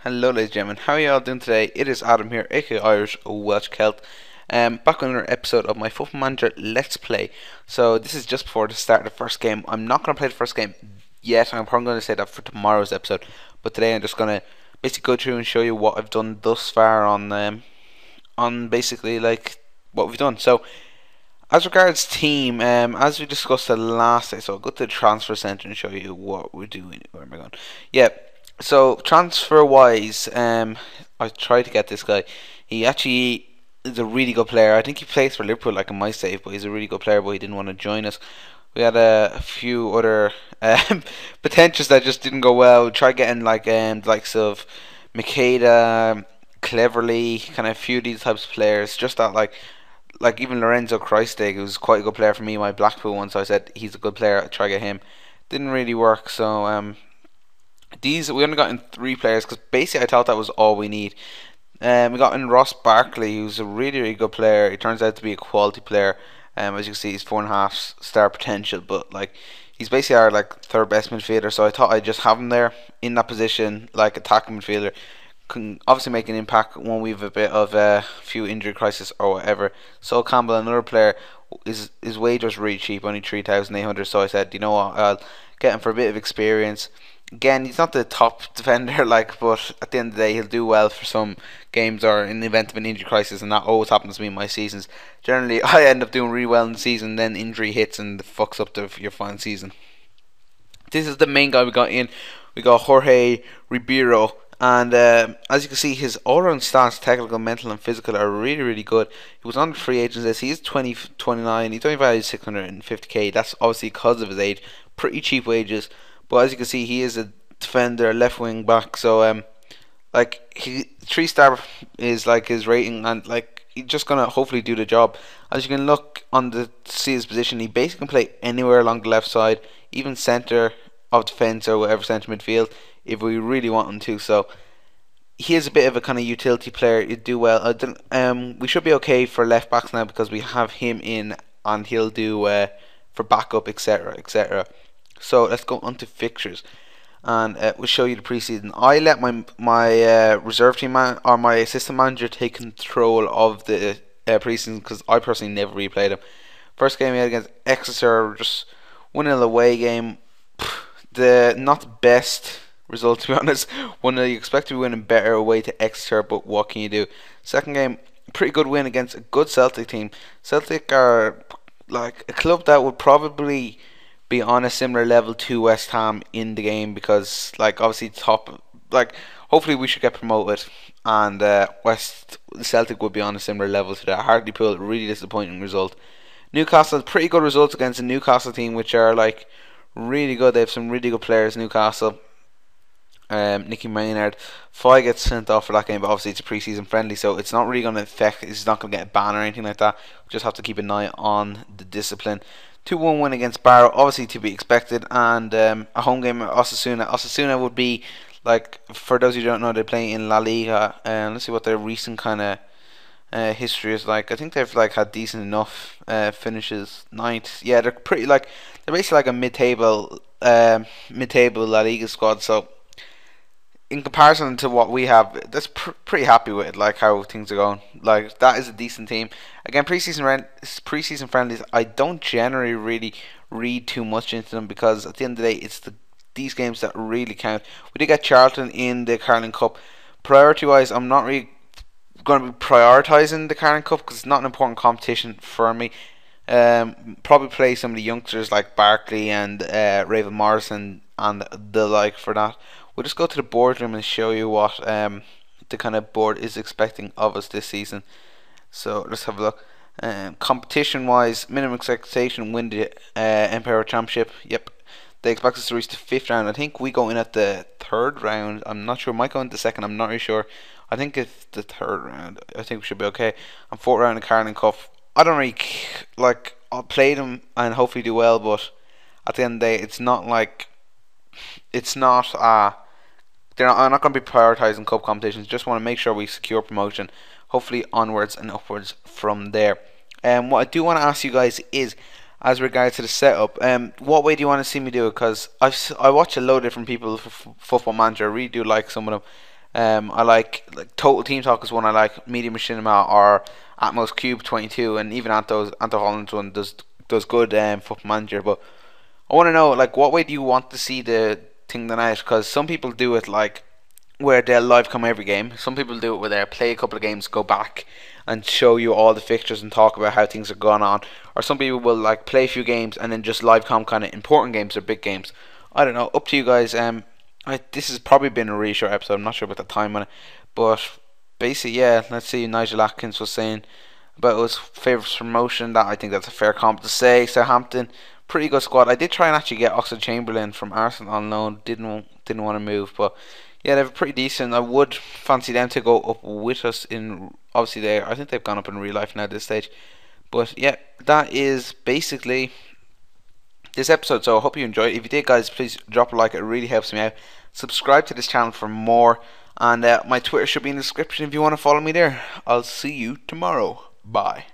Hello ladies and gentlemen, how are you all doing today? It is Adam here, aka Irish Welsh Celt. Back on another episode of my Football Manager Let's Play. So this is just before the start of the first game. I'm not going to play the first game yet, I'm probably going to say that for tomorrow's episode. But today I'm just going to basically go through and show you what I've done thus far on basically like what we've done. So as regards team, as we discussed the last day, so I'll go to the transfer centre and show you what we're doing. Where am I going? Yeah, so transfer wise, I tried to get this guy. He actually is a really good player. I think he plays for Liverpool, like in my save, but he's a really good player. But he didn't want to join us. We had a few other potentials that just didn't go well. We tried getting the likes of Makeda, Cleverly, kind of a few of these types of players. Just that like even Lorenzo Kreistig, who's quite a good player for me, my Blackpool one. So I said he's a good player. I try to get him. Didn't really work. So these we only got in three players because basically I thought that was all we need. We got in Ross Barkley, who's a really good player. He turns out to be a quality player. As you can see, he's 4.5 star potential, but like he's basically our like third best midfielder. So I thought I'd just have him there in that position, like attacking midfielder. Can obviously make an impact when we've a bit of a few injury crisis or whatever. So Campbell, another player, his wage was really cheap, only 3,800. So I said, you know what, I'll get him for a bit of experience. Again, he's not the top defender, like, but at the end of the day, he'll do well for some games or in the event of an injury crisis, and that always happens to me in my seasons. Generally, I end up doing really well in the season, then injury hits and fucks up your final season. This is the main guy we got in. We got Jorge Ribeiro, and as you can see, his all-round stats, technical, mental, and physical, are really good. He was on the free agents list. He's 29. He's only valued 650k. That's obviously because of his age. Pretty cheap wages. But as you can see, he is a defender, left wing back. So like he 3 star is like his rating, and like he's just gonna hopefully do the job. As you can look on the see his position, he basically can play anywhere along the left side, even centre of defence or whatever centre midfield if we really want him to. So he is a bit of a kind of utility player. He'd do well. We should be okay for left backs now because we have him in, and he'll do for backup, etc. So let's go on to fixtures, and we'll show you the preseason. I let my reserve team man or my assistant manager take control of the preseason because I personally never replayed him. First game we had against Exeter, just 1-0 away game. The not the best result, to be honest. One that you expect to be winning better away to Exeter, but what can you do? Second game, pretty good win against a good Celtic team. Celtic are like a club that would probably be on a similar level to West Ham in the game because like obviously top like hopefully we should get promoted, and West Celtic would be on a similar level to that. Hartlepool, really disappointing result. Newcastle, pretty good results against a Newcastle team which are like really good. They have some really good players, Newcastle. Nicky Maynard, Foy gets sent off for that game, but obviously it's a pre-season friendly, so it's not really going to affect. He's not going to get a ban or anything like that. We just have to keep an eye on the discipline. 2-1 win against Barrow, obviously to be expected, and a home game at Osasuna. Osasuna would be like, for those who don't know, they play in La Liga, and let's see what their recent kind of history is like. I think they've like had decent enough finishes, ninth. Yeah, they're pretty like they're basically like a mid-table La Liga squad. So in comparison to what we have, that's pretty happy with it, like how things are going. Like that is a decent team. Again, preseason friendlies, I don't generally really read too much into them because at the end of the day, it's these games that really count. We did get Charlton in the Carling Cup. Priority wise, I'm not really going to be prioritising the Carling Cup because it's not an important competition for me. Probably play some of the youngsters like Barkley and Raven Morrison and the like for that. We'll just go to the boardroom and show you what the kind of board is expecting of us this season. So let's have a look. Competition wise, minimum expectation win the Empire Championship. Yep. They expect us to reach the 5th round. I think we go in at the 3rd round. I'm not sure. Might go into the 2nd. I'm not really sure. I think it's the 3rd round. I think we should be okay. And 4th round of Carling Cup. I don't really like. I'll play them and hopefully do well, but at the end of the day, it's not like it's not. I'm not going to be prioritising cup competitions. Just want to make sure we secure promotion. Hopefully onwards and upwards from there. What I do want to ask you guys is, as regards to the setup, what way do you want to see me do it? Because I watch a load of different people for Football Manager. I really do like some of them. I like Total Team Talk is one I like. Media Machinima or Atmos Cube 22, and even Anto Holland's one does good Football Manager. But I want to know, like, what way do you want to see the thing done out? Because some people do it like where they'll live come every game. Some people do it where they'll play a couple of games, go back and show you all the fixtures and talk about how things are going on. Or some people will like play a few games and then just live com kind of important games or big games. I don't know. Up to you guys. This has probably been a really short episode. I'm not sure about the time on it, but basically, yeah. Let's see. Nigel Atkins was saying about his favourites promotion. That I think that's a fair comment to say. Southampton, pretty good squad. I did try and actually get Oxlade-Chamberlain from Arsenal on loan. Didn't want to move, but yeah, they're pretty decent. I would fancy them to go up with us in. Obviously, I think they've gone up in real life now at this stage. But yeah, that is basically this episode. So I hope you enjoyed it. If you did, guys, please drop a like. It really helps me out. Subscribe to this channel for more. And my Twitter should be in the description if you want to follow me there. I'll see you tomorrow. Bye.